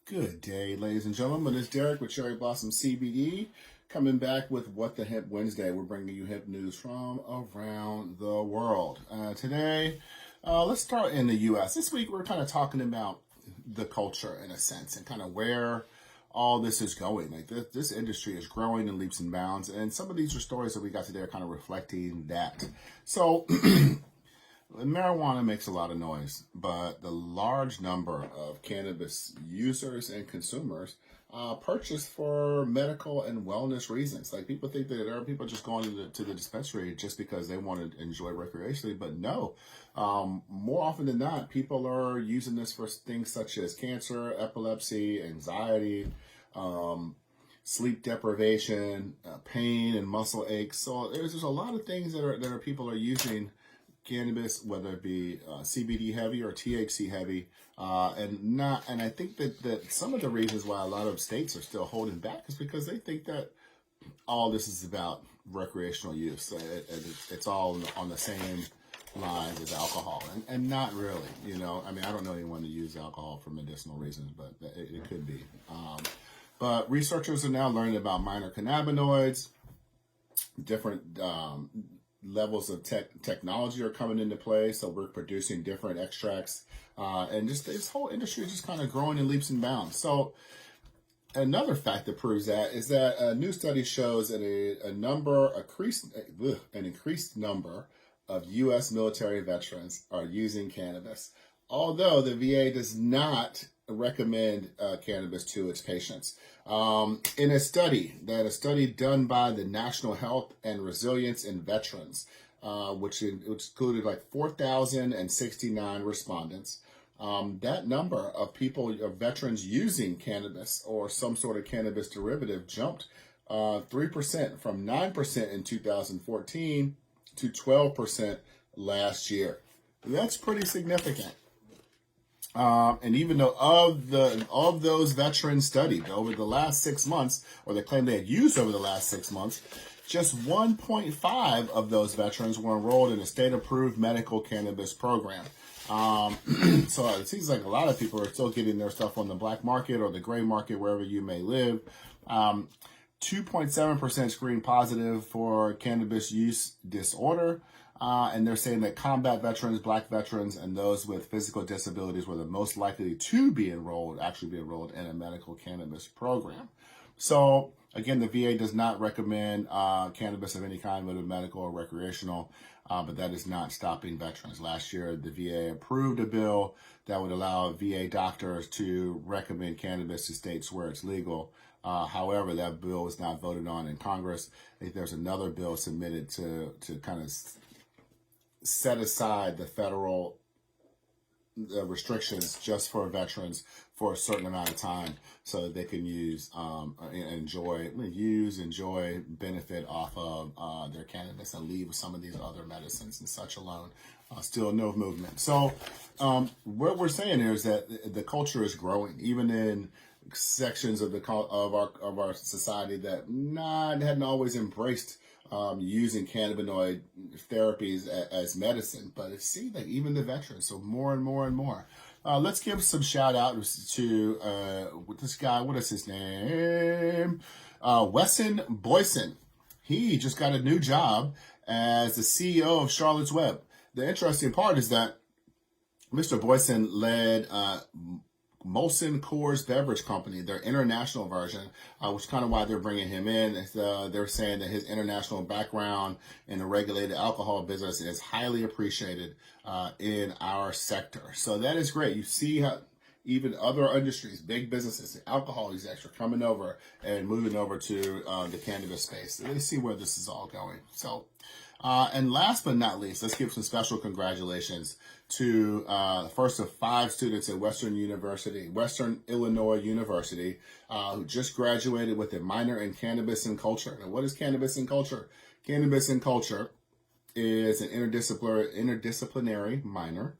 Good day, ladies and gentlemen. It's Derek with Cherry Blossom CBD, coming back with What-The-Hemp-Wednesday. We're bringing you hemp news from around the world. Today, let's start in the U.S. This week, we're kind of talking about the culture in a sense and kind of where all this is going. Like this industry is growing in leaps and bounds, and some of these are stories that we got today are kind of reflecting that. So. Marijuana makes a lot of noise, but the large number of cannabis users and consumers purchase for medical and wellness reasons. Like people think that there are people just going to the dispensary just because they want to enjoy recreationally, but no. More often than not, people are using this for things such as cancer, epilepsy, anxiety, sleep deprivation, pain, and muscle aches. So there's a lot of things that people are using cannabis, whether it be CBD heavy or THC heavy, and I think that some of the reasons why a lot of states are still holding back is because they think that all this is about recreational use. It's all on the same lines as alcohol, and not really. I mean, I don't know anyone to use alcohol for medicinal reasons, but it could be. But researchers are now learning about minor cannabinoids, different levels of technology are coming into play, so we're producing different extracts, and just this whole industry is just kind of growing in leaps and bounds. So another fact that proves that is that a new study shows that an increased number of U.S. military veterans are using cannabis, although the VA does not recommend cannabis to its patients. In a study done by the National Health and Resilience in Veterans, which included like 4,069 respondents, that number of veterans using cannabis or some sort of cannabis derivative jumped 3% from 9% in 2014 to 12% last year. That's pretty significant. And even though of those veterans studied over the last 6 months, or they claim they had used over the last 6 months, just 1.5 of those veterans were enrolled in a state-approved medical cannabis program. So it seems like a lot of people are still getting their stuff on the black market or the gray market, wherever you may live. 2.7% screened positive for cannabis use disorder. And they're saying that combat veterans, black veterans, and those with physical disabilities were the most likely to be enrolled in a medical cannabis program. So again, the VA does not recommend cannabis of any kind, whether medical or recreational, but that is not stopping veterans. Last year, the VA approved a bill that would allow VA doctors to recommend cannabis to states where it's legal. However, that bill was not voted on in Congress. I think there's another bill submitted to kind of set aside the federal restrictions just for veterans for a certain amount of time so that they can enjoy, benefit off of their cannabis and leave some of these other medicines and such alone. Still no movement. So what we're saying here is that the culture is growing, even in sections of our society that hadn't always embraced using cannabinoid therapies as medicine, but it seems like even the veterans, so more and more and more. Let's give some shout outs to this guy. What is his name? Wesson Boyson. He just got a new job as the CEO of Charlotte's Web. The interesting part is that Mr. Boyson led Molson Coors Beverage Company, their international version, which is kind of why they're bringing him in. They're saying that his international background in the regulated alcohol business is highly appreciated in our sector. So that is great. You see how even other industries, big businesses, alcohol execs are coming over and moving over to the cannabis space. They see where this is all going. So, and last but not least, let's give some special congratulations to the first of 5 students at Western Illinois University, who just graduated with a minor in cannabis and culture. Now, what is cannabis and culture? Cannabis and culture is an interdisciplinary minor,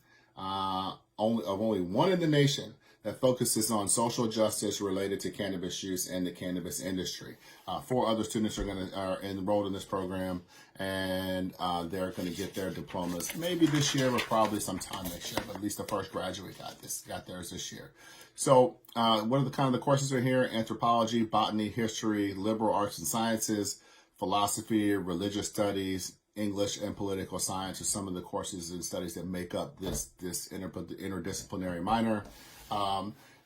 only one in the nation that focuses on social justice related to cannabis use and the cannabis industry. 4 other students are enrolled in this program, and they're going to get their diplomas maybe this year or probably sometime next year, but at least the first graduate got theirs this year. So what are the courses are here? Anthropology, botany, history, liberal arts and sciences, philosophy, religious studies, English, and political science are some of the courses and studies that make up this interdisciplinary minor.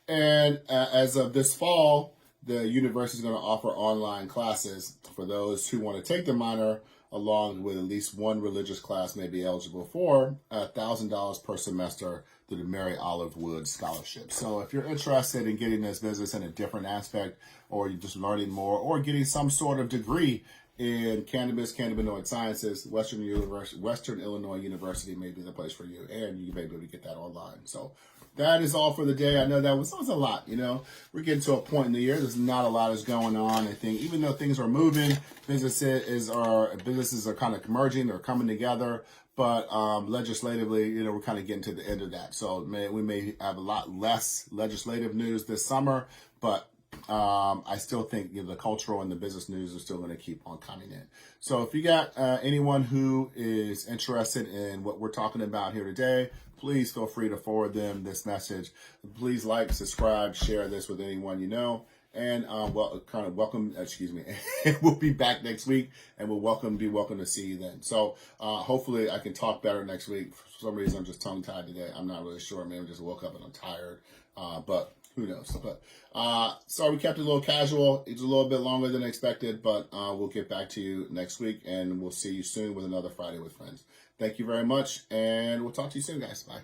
As of this fall, the university is going to offer online classes for those who want to take the minor, along with at least one religious class may be eligible for $1,000 per semester through the Mary Olive Wood Scholarship. So if you're interested in getting this business in a different aspect, or you're just learning more, or getting some sort of degree in cannabis, cannabinoid sciences, Western Illinois University may be the place for you, and you may be able to get that online. So that is all for the day. I know that was a lot. We're getting to a point in the year. There's not a lot is going on. I think even though things are moving, businesses are kind of merging or coming together. But legislatively, we're kind of getting to the end of that. So we may have a lot less legislative news this summer, but I still think the cultural and the business news are still going to keep on coming in. So if you got anyone who is interested in what we're talking about here today, please feel free to forward them this message. Please like, subscribe, share this with anyone you know. And welcome. We'll be back next week, and be welcome to see you then. So hopefully I can talk better next week. For some reason I'm just tongue tied today. I'm not really sure. Maybe I just woke up and I'm tired. But who knows? But sorry we kept it a little casual. It's a little bit longer than expected, but we'll get back to you next week, and we'll see you soon with another Friday with Friends. Thank you very much, and we'll talk to you soon, guys. Bye.